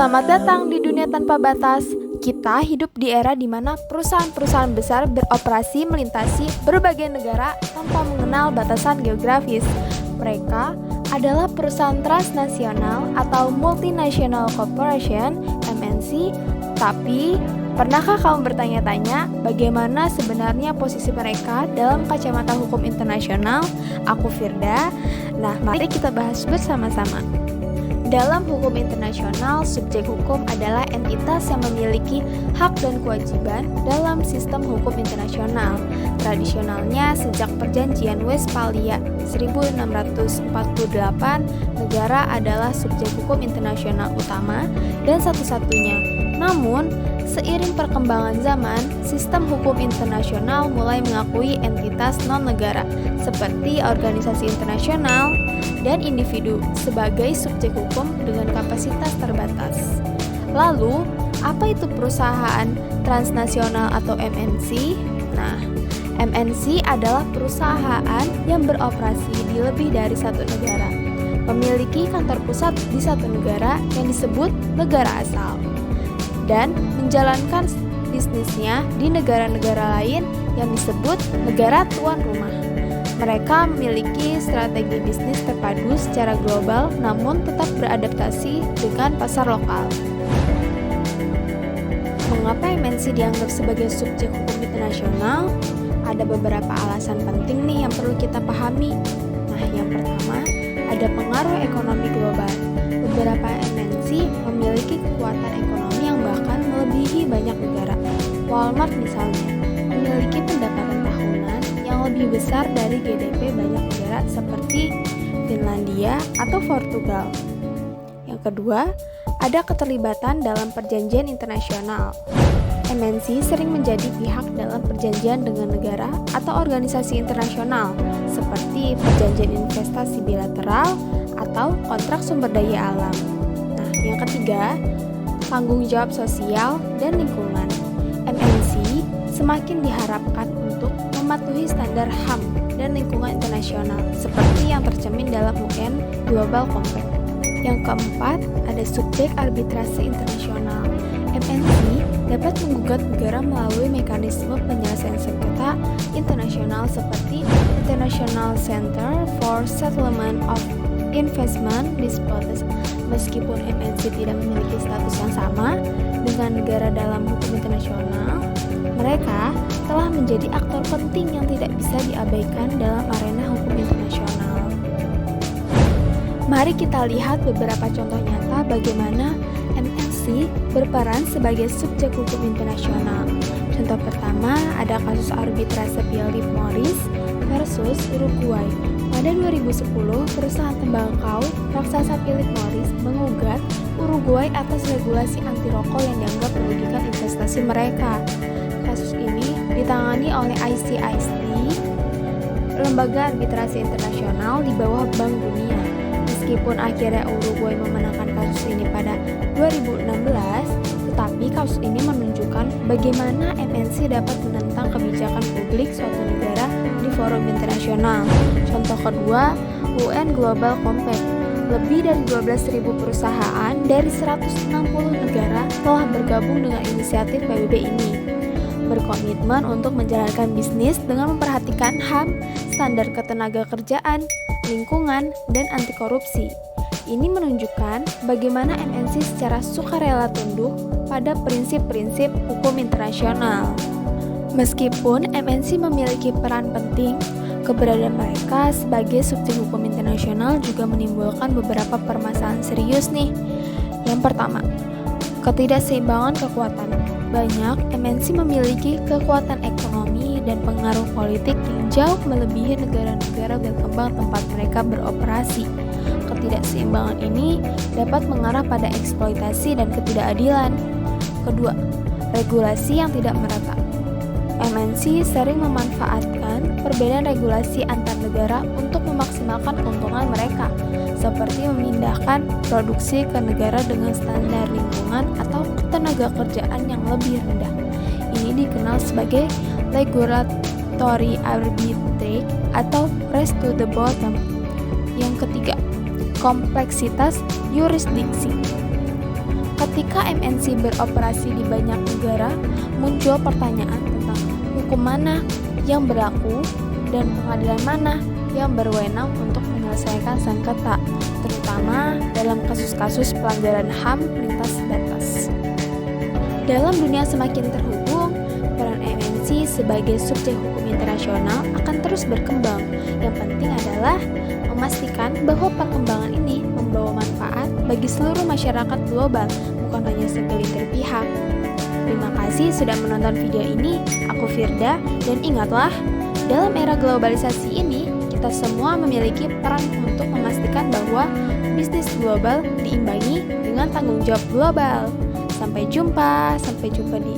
Selamat datang di dunia tanpa batas. Kita hidup di era di mana perusahaan-perusahaan besar beroperasi melintasi berbagai negara tanpa mengenal batasan geografis. Mereka adalah perusahaan transnasional atau multinational corporation (MNC). Tapi, pernahkah kamu bertanya-tanya bagaimana sebenarnya posisi mereka dalam kacamata hukum internasional? Aku Firda. Nah, mari kita bahas bersama-sama. Dalam hukum internasional, subjek hukum adalah entitas yang memiliki hak dan kewajiban dalam sistem hukum internasional. Tradisionalnya, sejak Perjanjian Westphalia 1648, negara adalah subjek hukum internasional utama dan satu-satunya. Namun, seiring perkembangan zaman, sistem hukum internasional mulai mengakui entitas non-negara seperti organisasi internasional dan individu sebagai subjek hukum dengan kapasitas terbatas. Lalu, apa itu perusahaan transnasional atau MNC? Nah, MNC adalah perusahaan yang beroperasi di lebih dari satu negara, memiliki kantor pusat di satu negara yang disebut negara asal, dan menjalankan bisnisnya di negara-negara lain yang disebut negara tuan rumah. Mereka memiliki strategi bisnis terpadu secara global namun tetap beradaptasi dengan pasar lokal. Mengapa MNC dianggap sebagai subjek hukum internasional? Ada beberapa alasan penting nih yang perlu kita pahami. Nah, yang pertama, ada pengaruh ekonomi global. Beberapa MNC memiliki kekuatan ekonomi yang bahkan melebihi banyak negara. Walmart misalnya, memiliki pendapatan tahunan yang lebih besar dari GDP banyak negara seperti Finlandia atau Portugal. Yang kedua, ada keterlibatan dalam perjanjian internasional. MNC sering menjadi pihak dalam perjanjian dengan negara atau organisasi internasional seperti perjanjian investasi bilateral atau kontrak sumber daya alam. Nah, yang ketiga, tanggung jawab sosial dan lingkungan. MNC semakin diharapkan untuk mematuhi standar HAM dan lingkungan internasional seperti yang tercermin dalam UN Global Compact. Yang keempat, ada subjek arbitrase internasional. MNC dapat menggugat negara melalui mekanisme penyelesaian sengketa internasional seperti International Center for Settlement of Investment Disputes. Meskipun MNC tidak memiliki status yang sama dengan negara dalam hukum internasional, mereka telah menjadi aktor penting yang tidak bisa diabaikan dalam arena hukum internasional. Mari kita lihat beberapa contoh nyata bagaimana MNC berperan sebagai subjek hukum internasional. Contoh pertama, ada kasus arbitrase Philip Morris versus Uruguay. Pada 2010, perusahaan tembakau raksasa Philip Morris mengugat Uruguay atas regulasi anti rokok yang dianggap merugikan investasi mereka. Kasus ini ditangani oleh ICIC, lembaga arbitrase internasional di bawah Bank Dunia. Meskipun akhirnya Uruguay memenangkan kasus ini pada 2016, tetapi kasus ini menunjukkan bagaimana MNC dapat menentang kebijakan publik suatu negara di forum internasional. Contoh kedua, UN Global Compact. Lebih dari 12.000 perusahaan dari 160 negara telah bergabung dengan inisiatif PBB ini, berkomitmen untuk menjalankan bisnis dengan memperhatikan HAM, standar ketenaga kerjaan, lingkungan, dan anti korupsi. Ini menunjukkan bagaimana MNC secara sukarela tunduk pada prinsip-prinsip hukum internasional. Meskipun MNC memiliki peran penting, keberadaan mereka sebagai subjek hukum internasional juga menimbulkan beberapa permasalahan serius nih. Yang pertama, ketidakseimbangan kekuatan. Banyak MNC memiliki kekuatan ekonomi dan pengaruh politik yang jauh melebihi negara-negara berkembang tempat mereka beroperasi. Ketidakseimbangan ini dapat mengarah pada eksploitasi dan ketidakadilan. Kedua, regulasi yang tidak merata. MNC sering memanfaatkan perbedaan regulasi antar negara untuk memaksimalkan keuntungan mereka, seperti memindahkan produksi ke negara dengan standar lingkungan atau ketenaga kerjaan yang lebih rendah. Ini dikenal sebagai regulatory arbitrage atau race to the bottom. Yang ketiga, kompleksitas yurisdiksi. Ketika MNC beroperasi di banyak negara, muncul pertanyaan tentang hukum mana yang berlaku dan pengadilan mana yang berwenang untuk menyelesaikan sengketa, terutama dalam kasus-kasus pelanggaran HAM lintas batas. Dalam dunia semakin terhubung, peran MNC sebagai subjek hukum internasional akan terus berkembang. Yang penting adalah memastikan bahwa perkembangan ini membawa manfaat bagi seluruh masyarakat global, bukan hanya segelintir pihak. Terima kasih sudah menonton video ini. Aku Firda, dan ingatlah, dalam era globalisasi ini, kita semua memiliki peran untuk memastikan bahwa bisnis global diimbangi dengan tanggung jawab global. Sampai jumpa di